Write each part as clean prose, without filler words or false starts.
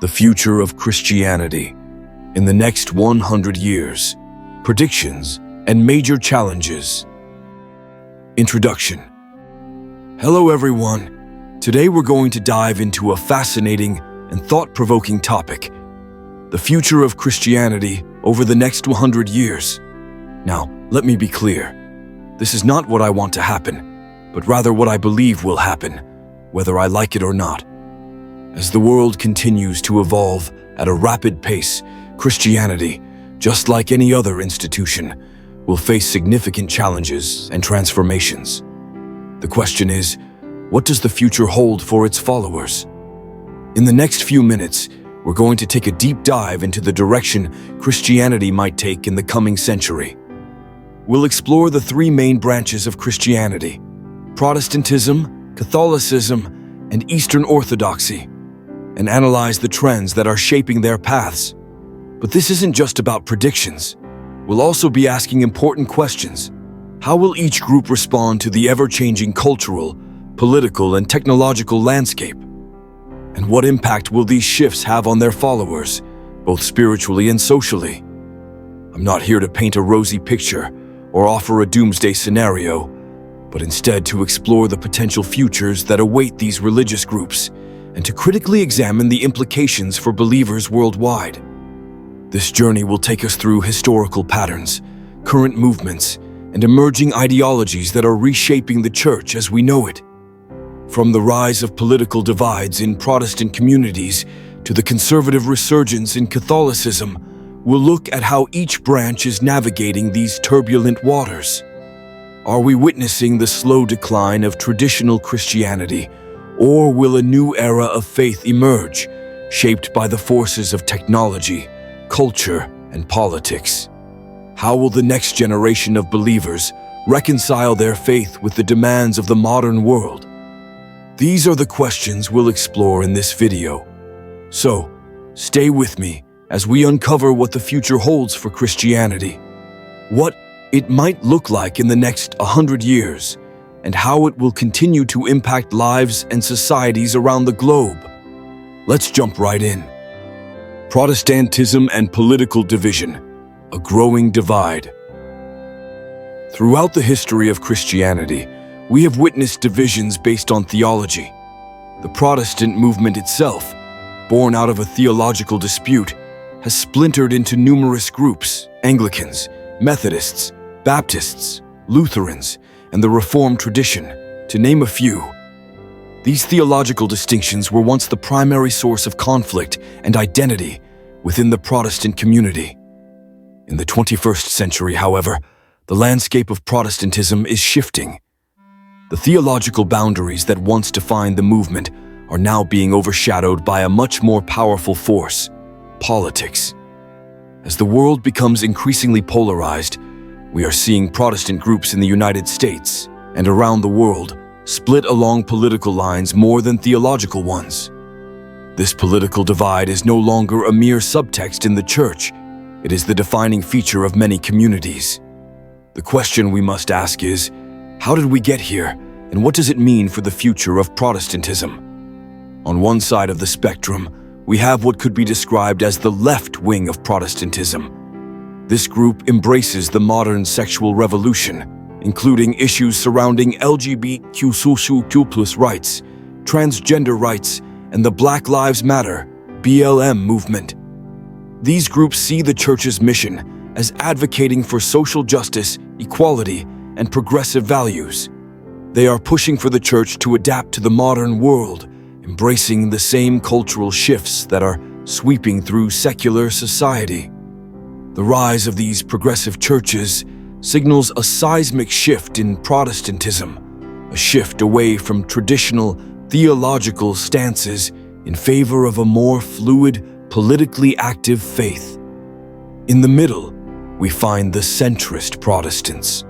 The future of Christianity in the next 100 years, predictions and major challenges. Introduction. Hello everyone. Today we're going to dive into a fascinating and thought-provoking topic, the future of Christianity over the next 100 years. Now, let me be clear. This is not what I want to happen, but rather what I believe will happen, whether I like it or not. As the world continues to evolve at a rapid pace, Christianity, just like any other institution, will face significant challenges and transformations. The question is, what does the future hold for its followers? In the next few minutes, we're going to take a deep dive into the direction Christianity might take in the coming century. We'll explore the three main branches of Christianity: Protestantism, Catholicism, and Eastern Orthodoxy, and analyze the trends that are shaping their paths. But this isn't just about predictions. We'll also be asking important questions. How will each group respond to the ever-changing cultural, political, and technological landscape? And what impact will these shifts have on their followers, both spiritually and socially? I'm not here to paint a rosy picture or offer a doomsday scenario, but instead to explore the potential futures that await these religious groups and to critically examine the implications for believers worldwide. This journey will take us through historical patterns, current movements, and emerging ideologies that are reshaping the church as we know it. From the rise of political divides in Protestant communities to the conservative resurgence in Catholicism, we'll look at how each branch is navigating these turbulent waters. Are we witnessing the slow decline of traditional Christianity, or will a new era of faith emerge, shaped by the forces of technology, culture, and politics? How will the next generation of believers reconcile their faith with the demands of the modern world? These are the questions we'll explore in this video. So, stay with me as we uncover what the future holds for Christianity, what it might look like in the next 100 years, and how it will continue to impact lives and societies around the globe. Let's jump right in. Protestantism and political division, a growing divide. Throughout the history of Christianity, we have witnessed divisions based on theology. The Protestant movement itself, born out of a theological dispute, has splintered into numerous groups: Anglicans, Methodists, Baptists, Lutherans, and the Reformed tradition, to name a few. These theological distinctions were once the primary source of conflict and identity within the Protestant community. In the 21st century, however, the landscape of Protestantism is shifting. The theological boundaries that once defined the movement are now being overshadowed by a much more powerful force: politics. As the world becomes increasingly polarized, we are seeing Protestant groups in the United States and around the world split along political lines more than theological ones. This political divide is no longer a mere subtext in the church. It is the defining feature of many communities. The question we must ask is, how did we get here, and what does it mean for the future of Protestantism? On one side of the spectrum, we have what could be described as the left wing of Protestantism. This group embraces the modern sexual revolution, including issues surrounding LGBTQ+ rights, transgender rights, and the Black Lives Matter (BLM) movement. These groups see the church's mission as advocating for social justice, equality, and progressive values. They are pushing for the church to adapt to the modern world, embracing the same cultural shifts that are sweeping through secular society. The rise of these progressive churches signals a seismic shift in Protestantism, a shift away from traditional theological stances in favor of a more fluid, politically active faith. In the middle, we find the centrist Protestants.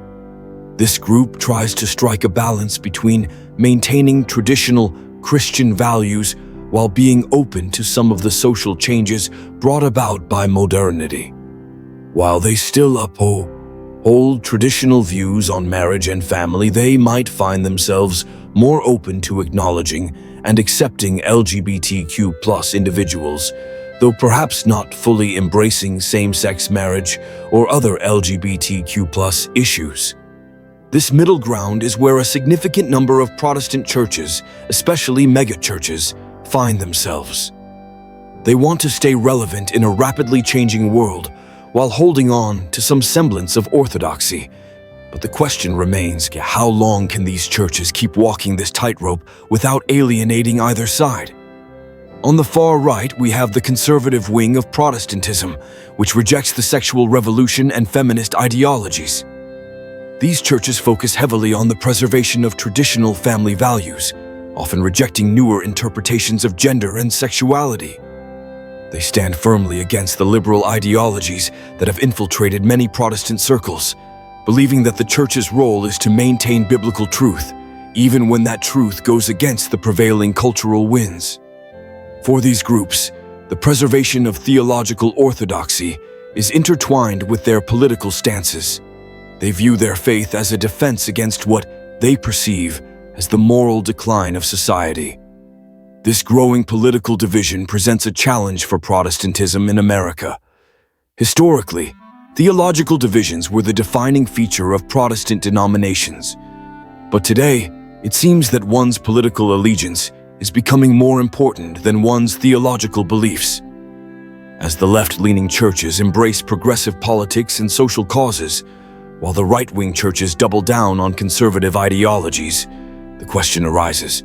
This group tries to strike a balance between maintaining traditional Christian values while being open to some of the social changes brought about by modernity. While they still uphold traditional views on marriage and family, they might find themselves more open to acknowledging and accepting LGBTQ+ individuals, though perhaps not fully embracing same-sex marriage or other LGBTQ+ issues. This middle ground is where a significant number of Protestant churches, especially megachurches, find themselves. They want to stay relevant in a rapidly changing world while holding on to some semblance of orthodoxy. But the question remains, how long can these churches keep walking this tightrope without alienating either side? On the far right, we have the conservative wing of Protestantism, which rejects the sexual revolution and feminist ideologies. These churches focus heavily on the preservation of traditional family values, often rejecting newer interpretations of gender and sexuality. They stand firmly against the liberal ideologies that have infiltrated many Protestant circles, believing that the church's role is to maintain biblical truth, even when that truth goes against the prevailing cultural winds. For these groups, the preservation of theological orthodoxy is intertwined with their political stances. They view their faith as a defense against what they perceive as the moral decline of society. This growing political division presents a challenge for Protestantism in America. Historically, theological divisions were the defining feature of Protestant denominations. But today, it seems that one's political allegiance is becoming more important than one's theological beliefs. As the left-leaning churches embrace progressive politics and social causes, while the right-wing churches double down on conservative ideologies, the question arises,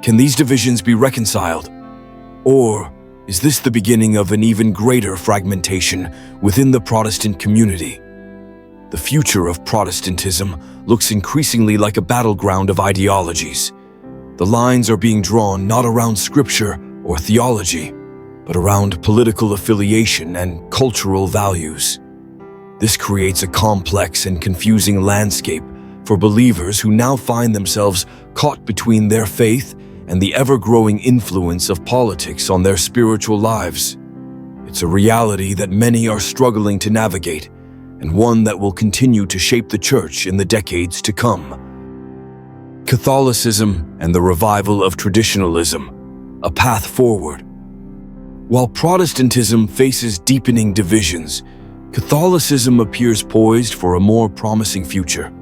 can these divisions be reconciled? Or is this the beginning of an even greater fragmentation within the Protestant community? The future of Protestantism looks increasingly like a battleground of ideologies. The lines are being drawn not around scripture or theology, but around political affiliation and cultural values. This creates a complex and confusing landscape for believers who now find themselves caught between their faith and the ever-growing influence of politics on their spiritual lives. It's a reality that many are struggling to navigate, and one that will continue to shape the church in the decades to come. Catholicism and the revival of traditionalism, a path forward. While Protestantism faces deepening divisions, Catholicism appears poised for a more promising future.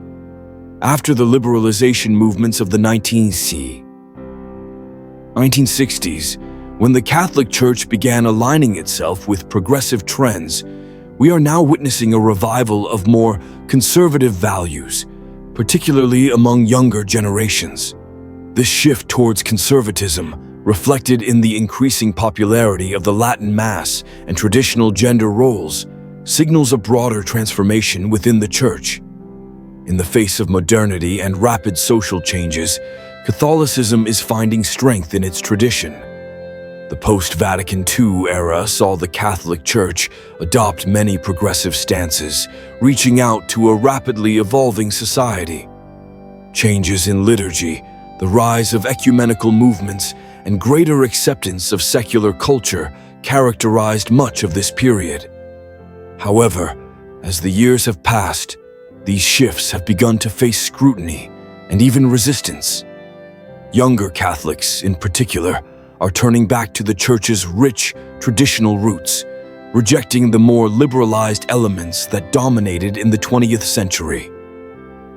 After the liberalization movements of the 1960s, when the Catholic Church began aligning itself with progressive trends, we are now witnessing a revival of more conservative values, particularly among younger generations. This shift towards conservatism, reflected in the increasing popularity of the Latin Mass and traditional gender roles, signals a broader transformation within the Church. In the face of modernity and rapid social changes, Catholicism is finding strength in its tradition. The post-Vatican II era saw the Catholic Church adopt many progressive stances, reaching out to a rapidly evolving society. Changes in liturgy, the rise of ecumenical movements, and greater acceptance of secular culture characterized much of this period. However, as the years have passed, these shifts have begun to face scrutiny and even resistance. Younger Catholics, in particular, are turning back to the Church's rich, traditional roots, rejecting the more liberalized elements that dominated in the 20th century.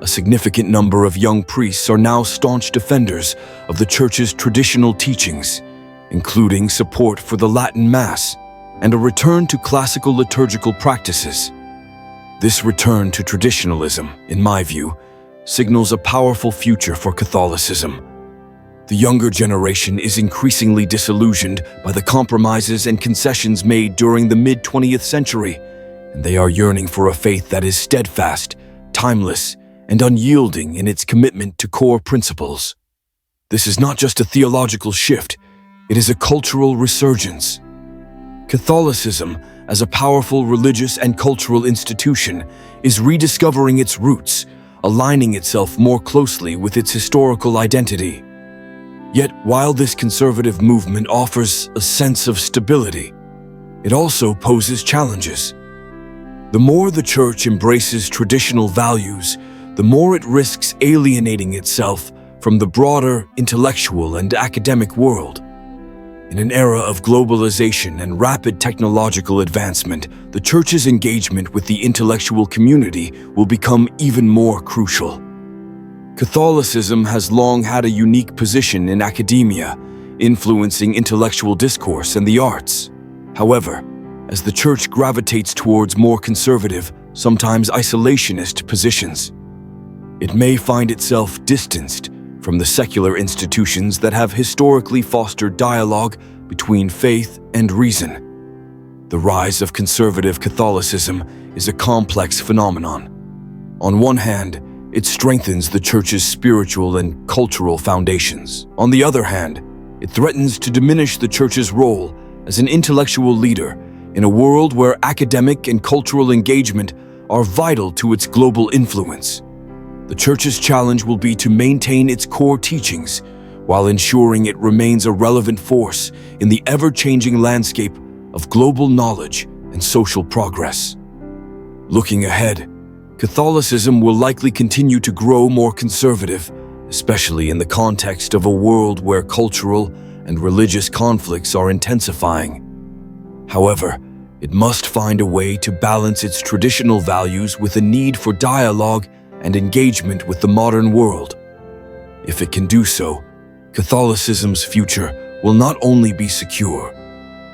A significant number of young priests are now staunch defenders of the Church's traditional teachings, including support for the Latin Mass and a return to classical liturgical practices. This return to traditionalism, in my view, signals a powerful future for Catholicism. The younger generation is increasingly disillusioned by the compromises and concessions made during the mid-20th century, and they are yearning for a faith that is steadfast, timeless, and unyielding in its commitment to core principles. This is not just a theological shift, it is a cultural resurgence. Catholicism, as a powerful religious and cultural institution, is rediscovering its roots, aligning itself more closely with its historical identity. Yet, while this conservative movement offers a sense of stability, it also poses challenges. The more the Church embraces traditional values, the more it risks alienating itself from the broader intellectual and academic world. In an era of globalization and rapid technological advancement, the Church's engagement with the intellectual community will become even more crucial. Catholicism has long had a unique position in academia, influencing intellectual discourse and the arts. However, as the Church gravitates towards more conservative, sometimes isolationist positions, it may find itself distanced from the secular institutions that have historically fostered dialogue between faith and reason. The rise of conservative Catholicism is a complex phenomenon. On one hand, it strengthens the Church's spiritual and cultural foundations. On the other hand, it threatens to diminish the Church's role as an intellectual leader in a world where academic and cultural engagement are vital to its global influence. The Church's challenge will be to maintain its core teachings while ensuring it remains a relevant force in the ever-changing landscape of global knowledge and social progress. Looking ahead, Catholicism will likely continue to grow more conservative, especially in the context of a world where cultural and religious conflicts are intensifying. However, it must find a way to balance its traditional values with a need for dialogue and engagement with the modern world. If it can do so, Catholicism's future will not only be secure,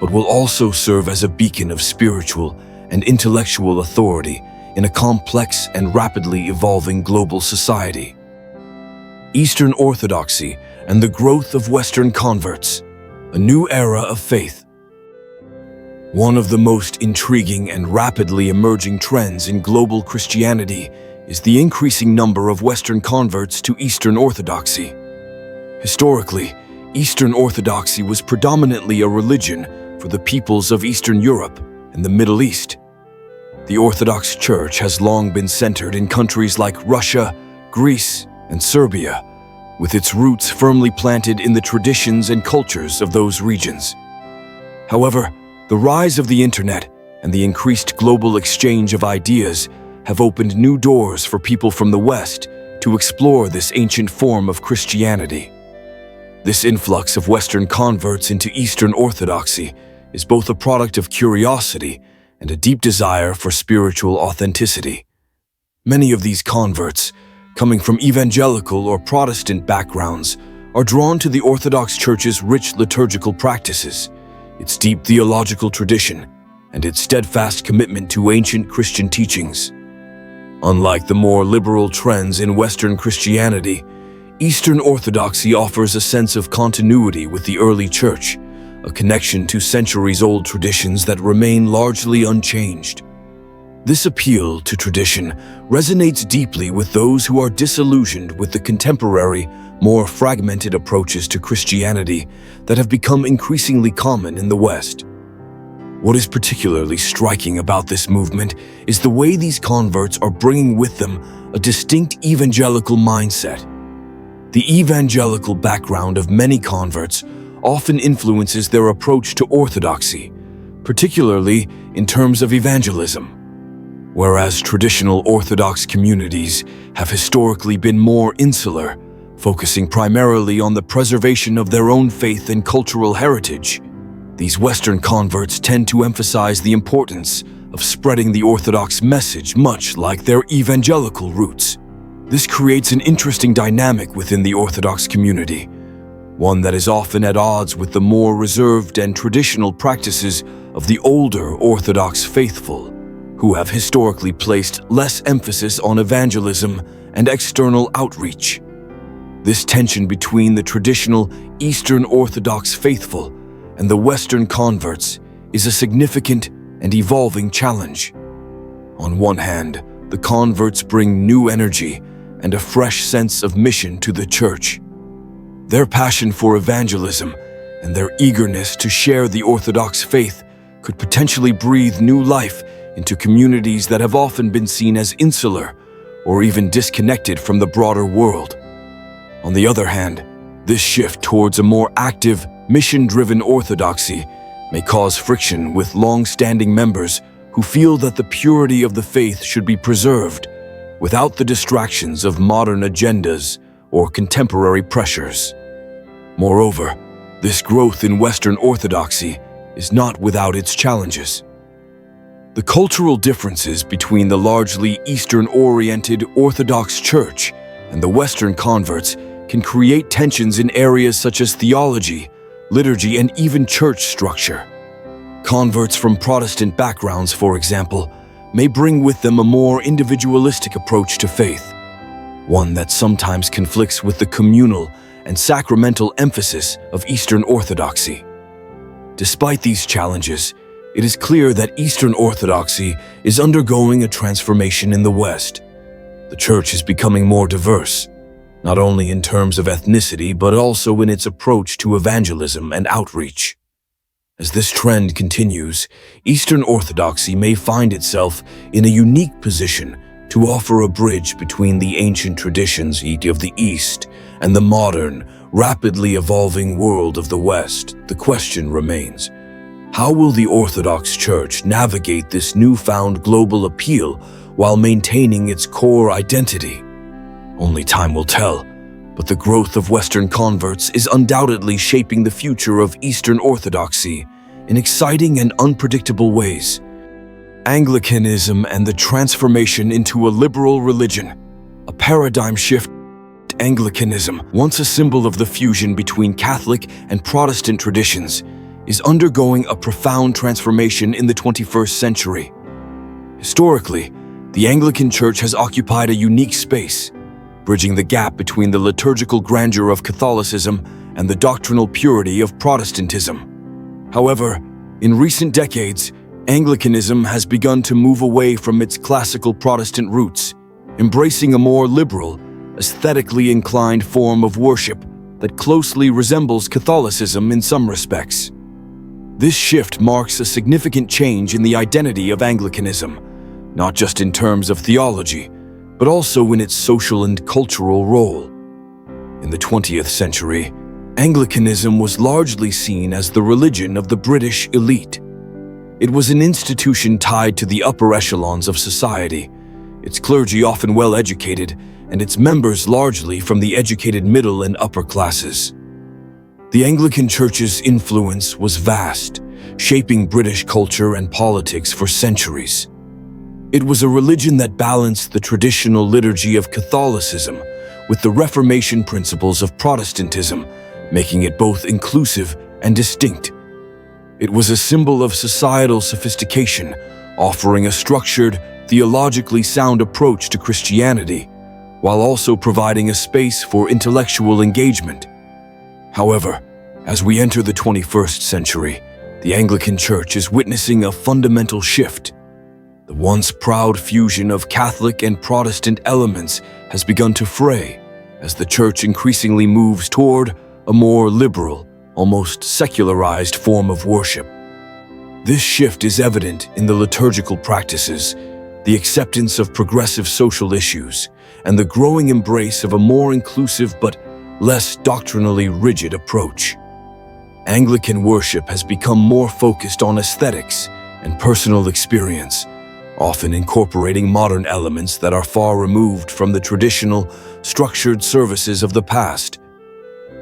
but will also serve as a beacon of spiritual and intellectual authority in a complex and rapidly evolving global society. Eastern Orthodoxy and the growth of Western converts, a new era of faith. One of the most intriguing and rapidly emerging trends in global Christianity is the increasing number of Western converts to Eastern Orthodoxy. Historically, Eastern Orthodoxy was predominantly a religion for the peoples of Eastern Europe and the Middle East. The Orthodox Church has long been centered in countries like Russia, Greece, and Serbia, with its roots firmly planted in the traditions and cultures of those regions. However, the rise of the internet and the increased global exchange of ideas have opened new doors for people from the West to explore this ancient form of Christianity. This influx of Western converts into Eastern Orthodoxy is both a product of curiosity and a deep desire for spiritual authenticity. Many of these converts, coming from evangelical or Protestant backgrounds, are drawn to the Orthodox Church's rich liturgical practices, its deep theological tradition, and its steadfast commitment to ancient Christian teachings. Unlike the more liberal trends in Western Christianity, Eastern Orthodoxy offers a sense of continuity with the early Church, a connection to centuries-old traditions that remain largely unchanged. This appeal to tradition resonates deeply with those who are disillusioned with the contemporary, more fragmented approaches to Christianity that have become increasingly common in the West. What is particularly striking about this movement is the way these converts are bringing with them a distinct evangelical mindset. The evangelical background of many converts often influences their approach to orthodoxy, particularly in terms of evangelism. Whereas traditional Orthodox communities have historically been more insular, focusing primarily on the preservation of their own faith and cultural heritage, these Western converts tend to emphasize the importance of spreading the Orthodox message, much like their evangelical roots. This creates an interesting dynamic within the Orthodox community, one that is often at odds with the more reserved and traditional practices of the older Orthodox faithful, who have historically placed less emphasis on evangelism and external outreach. This tension between the traditional Eastern Orthodox faithful and the Western converts is a significant and evolving challenge. On one hand, the converts bring new energy and a fresh sense of mission to the Church. Their passion for evangelism and their eagerness to share the Orthodox faith could potentially breathe new life into communities that have often been seen as insular or even disconnected from the broader world. On the other hand, this shift towards a more active, mission-driven orthodoxy may cause friction with long-standing members who feel that the purity of the faith should be preserved without the distractions of modern agendas or contemporary pressures. Moreover, this growth in Western Orthodoxy is not without its challenges. The cultural differences between the largely Eastern-oriented Orthodox Church and the Western converts can create tensions in areas such as theology, liturgy, and even church structure. Converts from Protestant backgrounds, for example, may bring with them a more individualistic approach to faith, one that sometimes conflicts with the communal and sacramental emphasis of Eastern Orthodoxy. Despite these challenges, it is clear that Eastern Orthodoxy is undergoing a transformation in the West. The Church is becoming more diverse, not only in terms of ethnicity, but also in its approach to evangelism and outreach. As this trend continues, Eastern Orthodoxy may find itself in a unique position to offer a bridge between the ancient traditions of the East and the modern, rapidly evolving world of the West. The question remains, how will the Orthodox Church navigate this newfound global appeal while maintaining its core identity? Only time will tell, but the growth of Western converts is undoubtedly shaping the future of Eastern Orthodoxy in exciting and unpredictable ways. Anglicanism and the transformation into a liberal religion, a paradigm shift. Anglicanism, once a symbol of the fusion between Catholic and Protestant traditions, is undergoing a profound transformation in the 21st century. Historically, the Anglican Church has occupied a unique space, bridging the gap between the liturgical grandeur of Catholicism and the doctrinal purity of Protestantism. However, in recent decades, Anglicanism has begun to move away from its classical Protestant roots, embracing a more liberal, aesthetically inclined form of worship that closely resembles Catholicism in some respects. This shift marks a significant change in the identity of Anglicanism, not just in terms of theology, but also in its social and cultural role. In the 20th century, Anglicanism was largely seen as the religion of the British elite. It was an institution tied to the upper echelons of society, its clergy often well-educated, and its members largely from the educated middle and upper classes. The Anglican Church's influence was vast, shaping British culture and politics for centuries. It was a religion that balanced the traditional liturgy of Catholicism with the Reformation principles of Protestantism, making it both inclusive and distinct. It was a symbol of societal sophistication, offering a structured, theologically sound approach to Christianity, while also providing a space for intellectual engagement. However, as we enter the 21st century, the Anglican Church is witnessing a fundamental shift. The once proud fusion of Catholic and Protestant elements has begun to fray as the Church increasingly moves toward a more liberal, almost secularized form of worship. This shift is evident in the liturgical practices, the acceptance of progressive social issues, and the growing embrace of a more inclusive but less doctrinally rigid approach. Anglican worship has become more focused on aesthetics and personal experience, often incorporating modern elements that are far removed from the traditional, structured services of the past.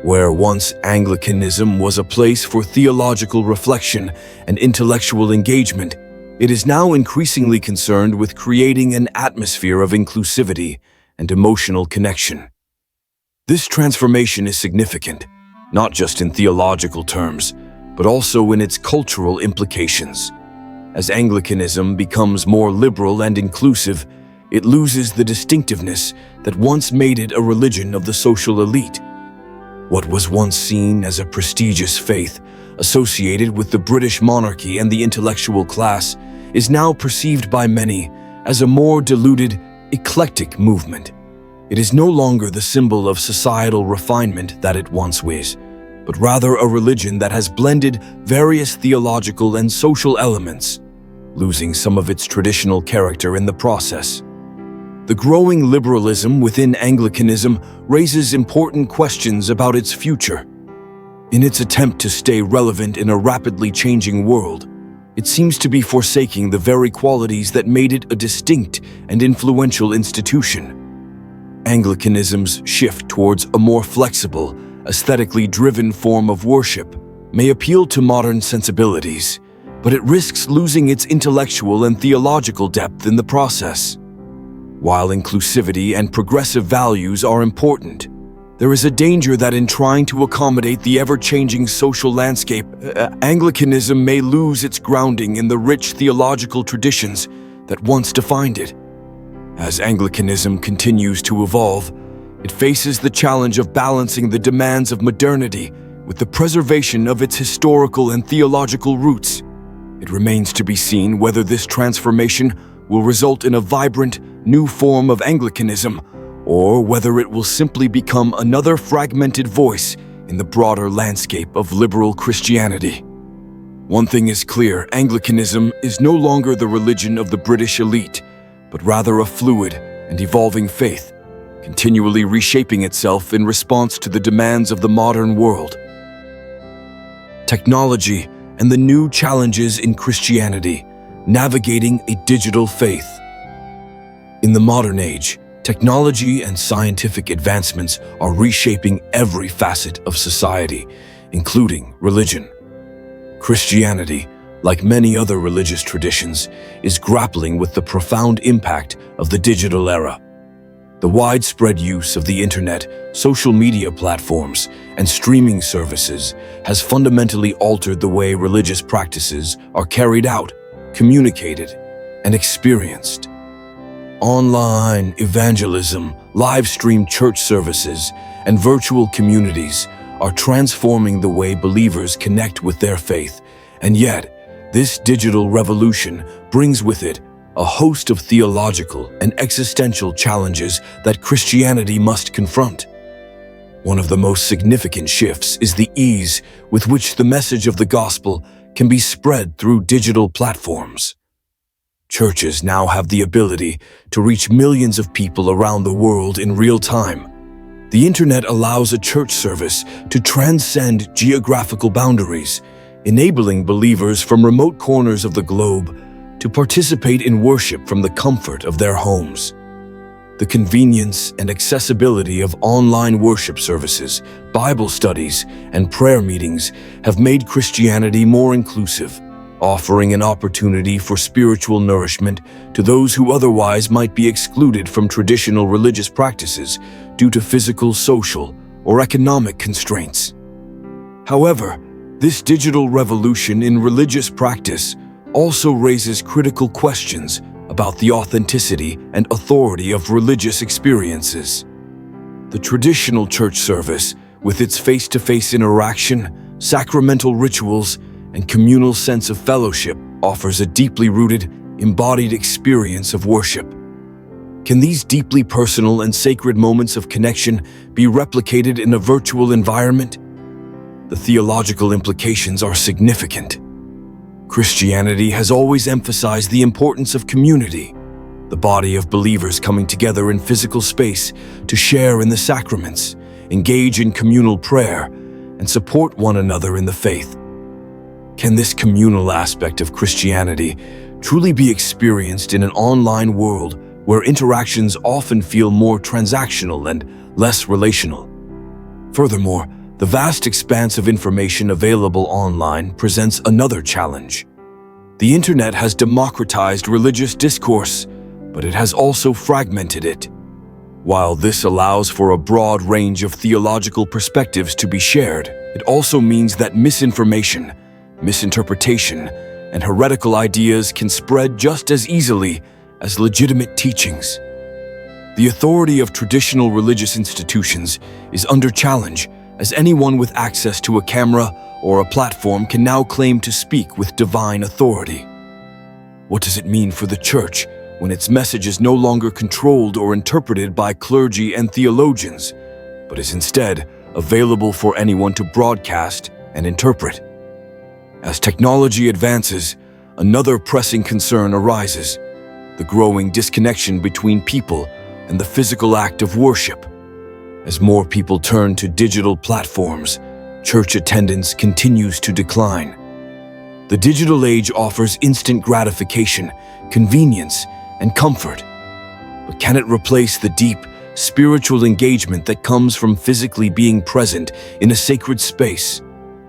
Where once Anglicanism was a place for theological reflection and intellectual engagement, it is now increasingly concerned with creating an atmosphere of inclusivity and emotional connection. This transformation is significant, not just in theological terms, but also in its cultural implications. As Anglicanism becomes more liberal and inclusive, it loses the distinctiveness that once made it a religion of the social elite. What was once seen as a prestigious faith associated with the British monarchy and the intellectual class is now perceived by many as a more diluted, eclectic movement. It is no longer the symbol of societal refinement that it once was, but rather a religion that has blended various theological and social elements, losing some of its traditional character in the process. The growing liberalism within Anglicanism raises important questions about its future. In its attempt to stay relevant in a rapidly changing world, it seems to be forsaking the very qualities that made it a distinct and influential institution. Anglicanism's shift towards a more flexible, aesthetically driven form of worship may appeal to modern sensibilities, but it risks losing its intellectual and theological depth in the process. While inclusivity and progressive values are important, there is a danger that in trying to accommodate the ever-changing social landscape, Anglicanism may lose its grounding in the rich theological traditions that once defined it. As Anglicanism continues to evolve, it faces the challenge of balancing the demands of modernity with the preservation of its historical and theological roots. It remains to be seen whether this transformation will result in a vibrant, new form of Anglicanism, or whether it will simply become another fragmented voice in the broader landscape of liberal Christianity. One thing is clear: Anglicanism is no longer the religion of the British elite, but rather a fluid and evolving faith, continually reshaping itself in response to the demands of the modern world. Technology and the new challenges in Christianity, navigating a digital faith. In the modern age, technology and scientific advancements are reshaping every facet of society, including religion. Christianity, like many other religious traditions, is grappling with the profound impact of the digital era. The widespread use of the internet, social media platforms, and streaming services has fundamentally altered the way religious practices are carried out, communicated, and experienced. Online evangelism, live-streamed church services, and virtual communities are transforming the way believers connect with their faith, and yet, this digital revolution brings with it a host of theological and existential challenges that Christianity must confront. One of the most significant shifts is the ease with which the message of the gospel can be spread through digital platforms. Churches now have the ability to reach millions of people around the world in real time. The internet allows a church service to transcend geographical boundaries, enabling believers from remote corners of the globe to participate in worship from the comfort of their homes. The convenience and accessibility of online worship services, Bible studies, and prayer meetings have made Christianity more inclusive, offering an opportunity for spiritual nourishment to those who otherwise might be excluded from traditional religious practices due to physical, social, or economic constraints. However, this digital revolution in religious practice also raises critical questions about the authenticity and authority of religious experiences. The traditional church service, with its face-to-face interaction, sacramental rituals, and communal sense of fellowship, offers a deeply rooted, embodied experience of worship. Can these deeply personal and sacred moments of connection be replicated in a virtual environment? The theological implications are significant. Christianity has always emphasized the importance of community, the body of believers coming together in physical space to share in the sacraments, engage in communal prayer, and support one another in the faith. Can this communal aspect of Christianity truly be experienced in an online world where interactions often feel more transactional and less relational? Furthermore, the vast expanse of information available online presents another challenge. The internet has democratized religious discourse, but it has also fragmented it. While this allows for a broad range of theological perspectives to be shared, it also means that misinformation, misinterpretation, and heretical ideas can spread just as easily as legitimate teachings. The authority of traditional religious institutions is under challenge, as anyone with access to a camera or a platform can now claim to speak with divine authority. What does it mean for the Church when its message is no longer controlled or interpreted by clergy and theologians, but is instead available for anyone to broadcast and interpret? As technology advances, another pressing concern arises: the growing disconnection between people and the physical act of worship. As more people turn to digital platforms, church attendance continues to decline. The digital age offers instant gratification, convenience, and comfort. But can it replace the deep, spiritual engagement that comes from physically being present in a sacred space,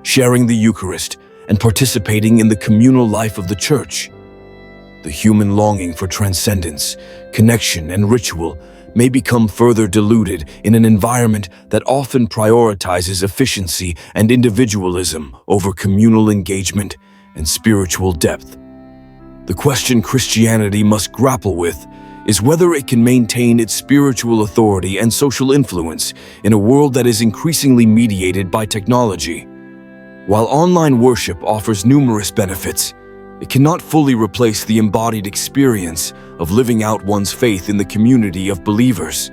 sharing the Eucharist, and participating in the communal life of the Church. The human longing for transcendence, connection, and ritual may become further diluted in an environment that often prioritizes efficiency and individualism over communal engagement and spiritual depth. The question Christianity must grapple with is whether it can maintain its spiritual authority and social influence in a world that is increasingly mediated by technology. While online worship offers numerous benefits, it cannot fully replace the embodied experience of living out one's faith in the community of believers.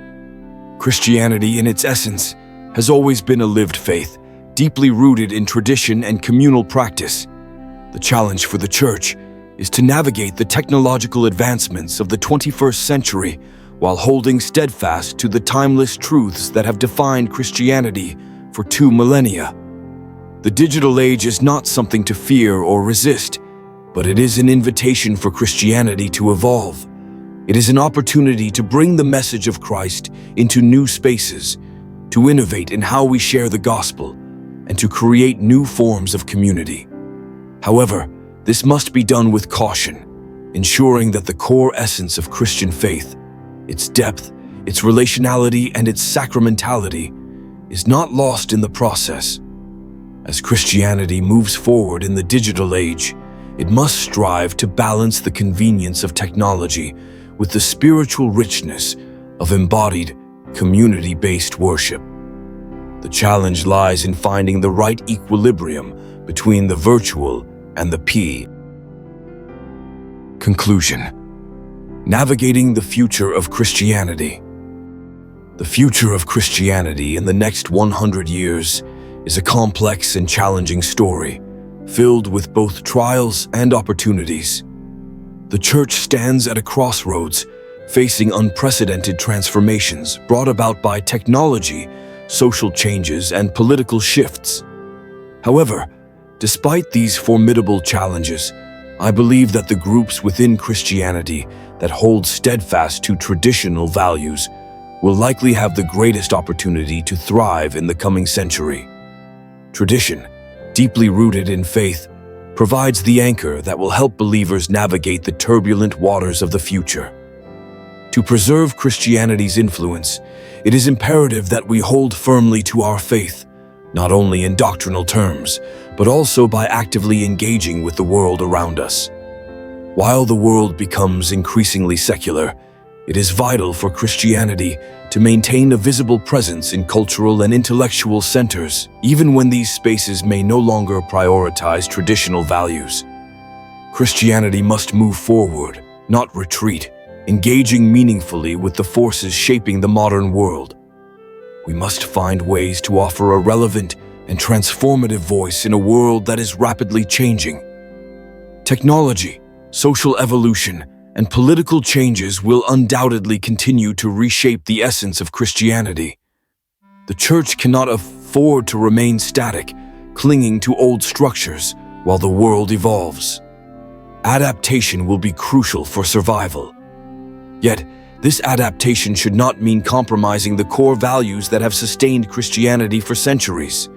Christianity, in its essence, has always been a lived faith, deeply rooted in tradition and communal practice. The challenge for the Church is to navigate the technological advancements of the 21st century while holding steadfast to the timeless truths that have defined Christianity for 2 millennia. The digital age is not something to fear or resist, but it is an invitation for Christianity to evolve. It is an opportunity to bring the message of Christ into new spaces, to innovate in how we share the gospel, and to create new forms of community. However, this must be done with caution, ensuring that the core essence of Christian faith, its depth, its relationality, and its sacramentality, is not lost in the process. As Christianity moves forward in the digital age, it must strive to balance the convenience of technology with the spiritual richness of embodied, community-based worship. The challenge lies in finding the right equilibrium between the virtual and the Conclusion. Navigating the future of Christianity. The future of Christianity in the next 100 years is a complex and challenging story, filled with both trials and opportunities. The Church stands at a crossroads, facing unprecedented transformations brought about by technology, social changes, and political shifts. However, despite these formidable challenges, I believe that the groups within Christianity that hold steadfast to traditional values will likely have the greatest opportunity to thrive in the coming century. Tradition, deeply rooted in faith, provides the anchor that will help believers navigate the turbulent waters of the future. To preserve Christianity's influence, it is imperative that we hold firmly to our faith, not only in doctrinal terms, but also by actively engaging with the world around us. While the world becomes increasingly secular, it is vital for Christianity to maintain a visible presence in cultural and intellectual centers, even when these spaces may no longer prioritize traditional values. Christianity must move forward, not retreat, engaging meaningfully with the forces shaping the modern world. We must find ways to offer a relevant and transformative voice in a world that is rapidly changing. Technology, social evolution, and political changes will undoubtedly continue to reshape the essence of Christianity. The Church cannot afford to remain static, clinging to old structures while the world evolves. Adaptation will be crucial for survival. Yet, this adaptation should not mean compromising the core values that have sustained Christianity for centuries.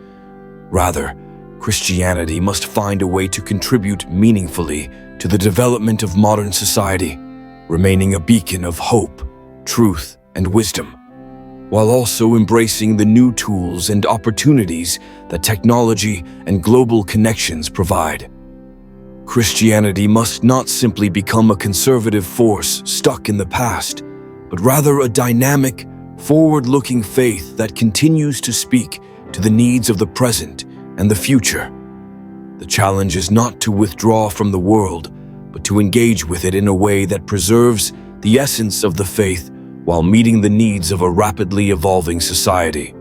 Rather, Christianity must find a way to contribute meaningfully to the development of modern society, remaining a beacon of hope, truth, and wisdom, while also embracing the new tools and opportunities that technology and global connections provide. Christianity must not simply become a conservative force stuck in the past, but rather a dynamic, forward-looking faith that continues to speak to the needs of the present and the future. The challenge is not to withdraw from the world, but to engage with it in a way that preserves the essence of the faith while meeting the needs of a rapidly evolving society.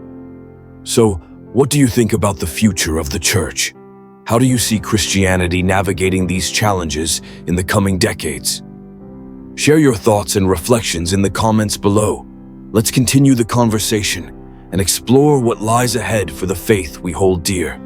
So, what do you think about the future of the Church? How do you see Christianity navigating these challenges in the coming decades? Share your thoughts and reflections in the comments below. Let's continue the conversation and explore what lies ahead for the faith we hold dear.